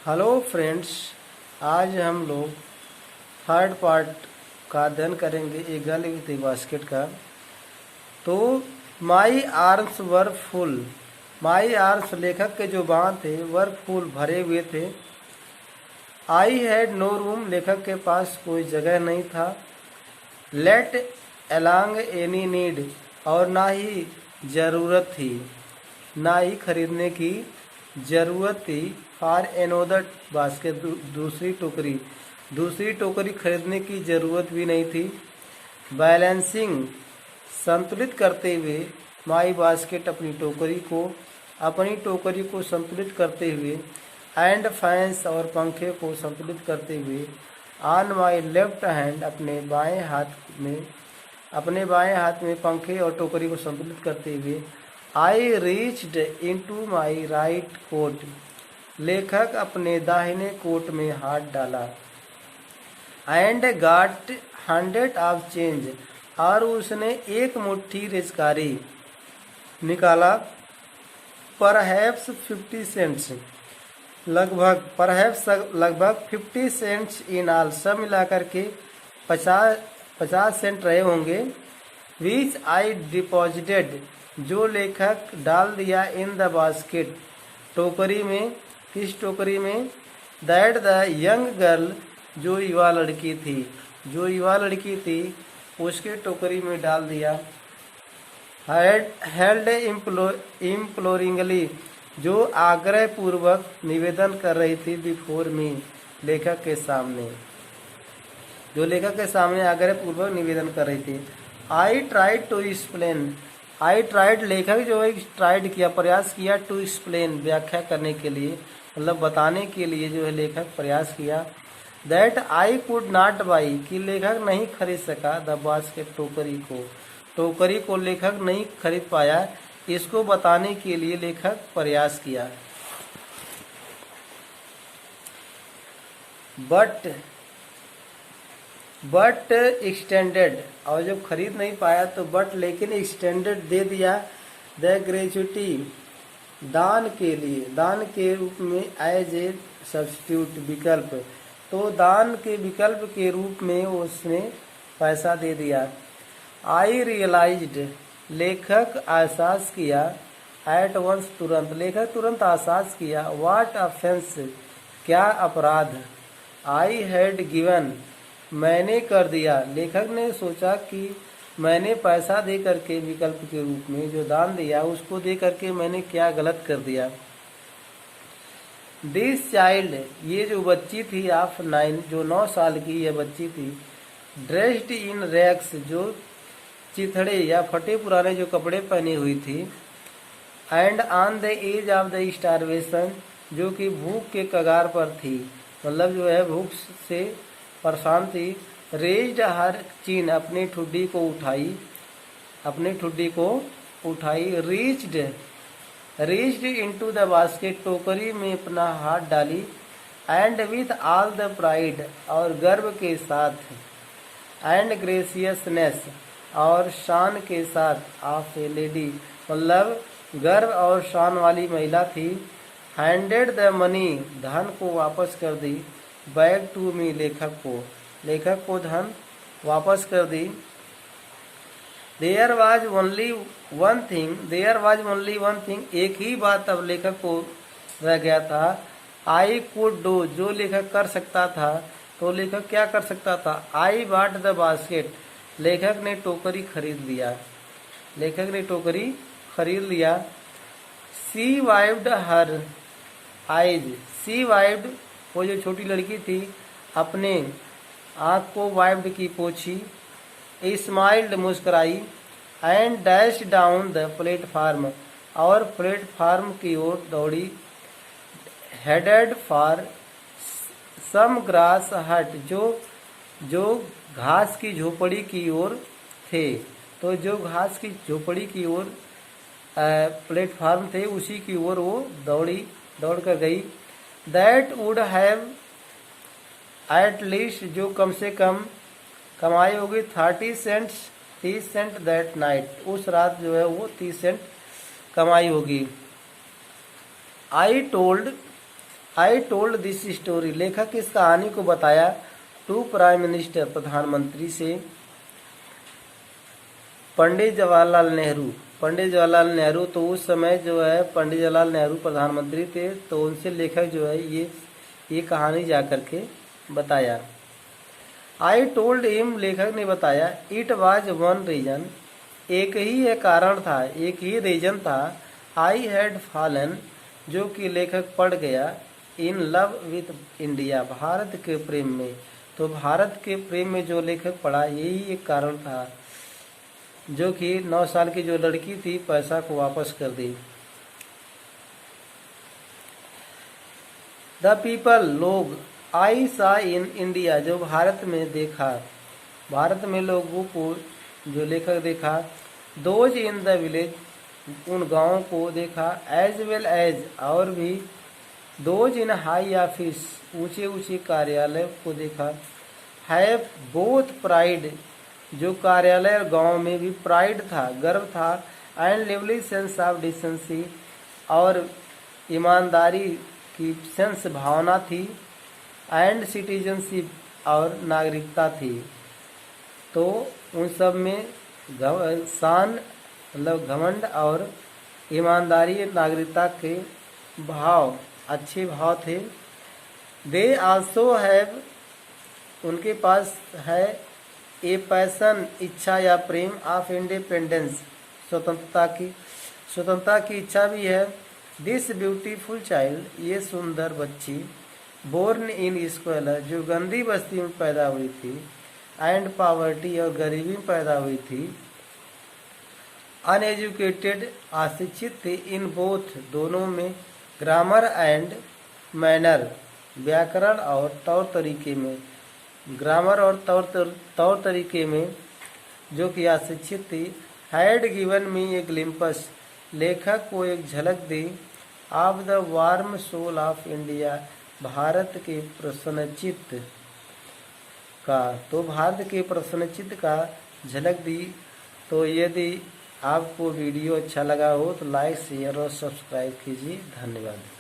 Hello friends, आज हम लोग थर्ड पार्ट का अध्ययन करेंगे a girl with A basket का। तो my arms were full, my arms लेखक के जो बाँह थे वर फुल भरे हुए थे। आई हैड नो रूम, लेखक के पास कोई जगह नहीं था। लेट अलोंग एनी नीड, और ना ही ज़रूरत थी, ना ही खरीदने की ज़रूरत थी। फॉर एनोदर बास्केट, दूसरी टोकरी खरीदने की ज़रूरत भी नहीं थी। बैलेंसिंग, संतुलित करते हुए, माई बास्केट अपनी टोकरी को संतुलित करते हुए, एंड फैंस और पंखे को संतुलित करते हुए, ऑन माई लेफ्ट हैंड, अपने बाएं हाथ में पंखे और टोकरी को संतुलित करते हुए, I reached into my right coat, लेखक अपने दाहिने कोट में हाथ डाला। एंड गॉट 100 ऑफ चेंज, और उसने एक मुट्ठी रेजकारी निकाला। परहैप्स 50 सेंट्स, लगभग 50 सेंट्स इन ऑल, सब मिलाकर के 50 सेंट रहे होंगे। विच आई डिपॉजिटेड, जो लेखक डाल दिया। इन द बास्केट, टोकरी में। किस टोकरी में? दैट द यंग गर्ल, जो युवा लड़की थी उसके टोकरी में डाल दिया। हेल्ड इम्प्लोरिंगली, जो आग्रह पूर्वक निवेदन कर रही थी। बिफोर मी, लेखक के सामने, जो लेखक के सामने आग्रह पूर्वक निवेदन कर रही थी। I tried to explain, I tried, लेखक जो है ट्राइड किया, प्रयास किया। टू एक्सप्लेन, व्याख्या करने के लिए, मतलब बताने के लिए जो है लेखक प्रयास किया। That I could not by, कि लेखक नहीं खरीद सका। द बास्केट, टोकरी को लेखक नहीं खरीद पाया। इसको बताने के लिए लेखक प्रयास किया। बट एक्सटेंडेड, और जब खरीद नहीं पाया तो बट लेकिन एक्सटेंडेड दे दिया। द ग्रेजुटी, दान के रूप में। एज ए सब्स्टिट्यूट, विकल्प, तो दान के विकल्प के रूप में उसने पैसा दे दिया। आई रियलाइज्ड, लेखक एहसास किया। एट वंस, तुरंत, लेखक तुरंत एहसास किया। व्हाट ऑफेंस, क्या अपराध। आई हैड गिवन, मैंने कर दिया, लेखक ने सोचा कि मैंने पैसा दे करके विकल्प के रूप में जो दान दिया उसको दे करके मैंने क्या गलत कर दिया। दिस चाइल्ड, ये जो बच्ची थी ऑफ 9, जो 9 साल की यह बच्ची थी। ड्रेस्ड इन रैग्स, जो चिथड़े या फटे पुराने जो कपड़े पहनी हुई थी। And on the edge of the starvation, जो कि भूख के कगार पर थी, मतलब जो है भूख से परेशान थी। रेज्ड हर चिन, अपनी ठुड्डी को उठाई। रीच्ड इनटू द बास्केट, टोकरी में अपना हाथ डाली। And with all the pride, और गर्व के साथ। एंड ग्रेसियसनेस, और शान के साथ। ऑफ ए लेडी, मतलब गर्व और शान वाली महिला थी। हैंडेड द मनी, धन को वापस कर दी। बैक टू मी, लेखक को धन वापस कर दी। There was only one thing, एक ही बात अब लेखक को रह गया था। आई कुड डू, जो लेखक कर सकता था, तो लेखक क्या कर सकता था। आई बॉट द बास्केट, लेखक ने टोकरी खरीद लिया। सी वाइप्ड हर आइज, वो जो छोटी लड़की थी अपने आँख को वाइप्ड की, पोछी। स्माइल्ड, मुस्कुराई। And dash down the platform, और प्लेटफार्म की ओर दौड़ी। हेडेड फॉर सम ग्रास हट, जो घास की झोपड़ी की ओर थे, तो जो घास की झोपड़ी की ओर प्लेटफार्म थे उसी की ओर वो दौड़ कर गई। That would have at least, जो कम से कम कमाई होगी 30 सेंट दैट नाइट, उस रात जो है वो 30 सेंट कमाई होगी। I told I told this story, लेखक इस कहानी को बताया टू प्राइम मिनिस्टर, प्रधानमंत्री से, पंडित जवाहरलाल नेहरू। पंडित जवाहरलाल नेहरू, तो उस समय जो है पंडित जवाहरलाल नेहरू प्रधानमंत्री थे, तो उनसे लेखक जो है ये कहानी जा कर के बताया। आई टोल्ड हिम, लेखक ने बताया, इट वाज वन रीजन, एक ही एक कारण था, एक ही रीजन था, आई हैड फॉलन, जो कि लेखक पड़ गया, in love with India, Bharat के प्रेम में। तो भारत के प्रेम में जो लेखक पड़ा, यही एक कारण था, जो कि 9 साल की जो लड़की थी पैसा को वापस कर दी। द पीपल, लोग, आई सा इन इंडिया, जो भारत में देखा, भारत में लोगों को जो लेखक देखा, दोज इन द विलेज, उन गांवों को देखा, एज वेल एज, और भी, दोज इन हाई ऑफिस, ऊंचे ऊंचे कार्यालय को देखा, हैव बोथ प्राइड, जो कार्यालय और गांव में भी प्राइड था, गर्व था, and lively sense of decency, और ईमानदारी की सेंस, भावना थी, एंड सिटीजनशिप, और नागरिकता थी। तो उन सब में शान, मतलब घमंड, और ईमानदारी, नागरिकता के भाव, अच्छे भाव थे। दे आल्सो हैव, उनके पास है, ए पैसन, इच्छा या प्रेम, ऑफ इंडिपेंडेंस, स्वतंत्रता की इच्छा भी है। दिस ब्यूटीफुल चाइल्ड, ये सुंदर बच्ची, बोर्न इन स्क्वेलर, जो गंदी बस्ती में पैदा हुई थी, एंड पॉवर्टी, और गरीबी में पैदा हुई थी, अनएजुकेटेड, अशिक्षित थे, इन बोथ, दोनों में, ग्रामर एंड मैनर, व्याकरण और तौर तरीके में, ग्रामर और तौर तरीके में, जो कि अशिक्षित थी। हैड गिवन मी ए ग्लिम्पस, लेखक को एक झलक दी, of the warm soul of India, Bharat के प्रसन्नचित्त का, तो भारत के प्रसन्नचित्त का झलक दी। तो यदि आपको वीडियो अच्छा लगा हो तो लाइक, शेयर और सब्सक्राइब कीजिए। धन्यवाद।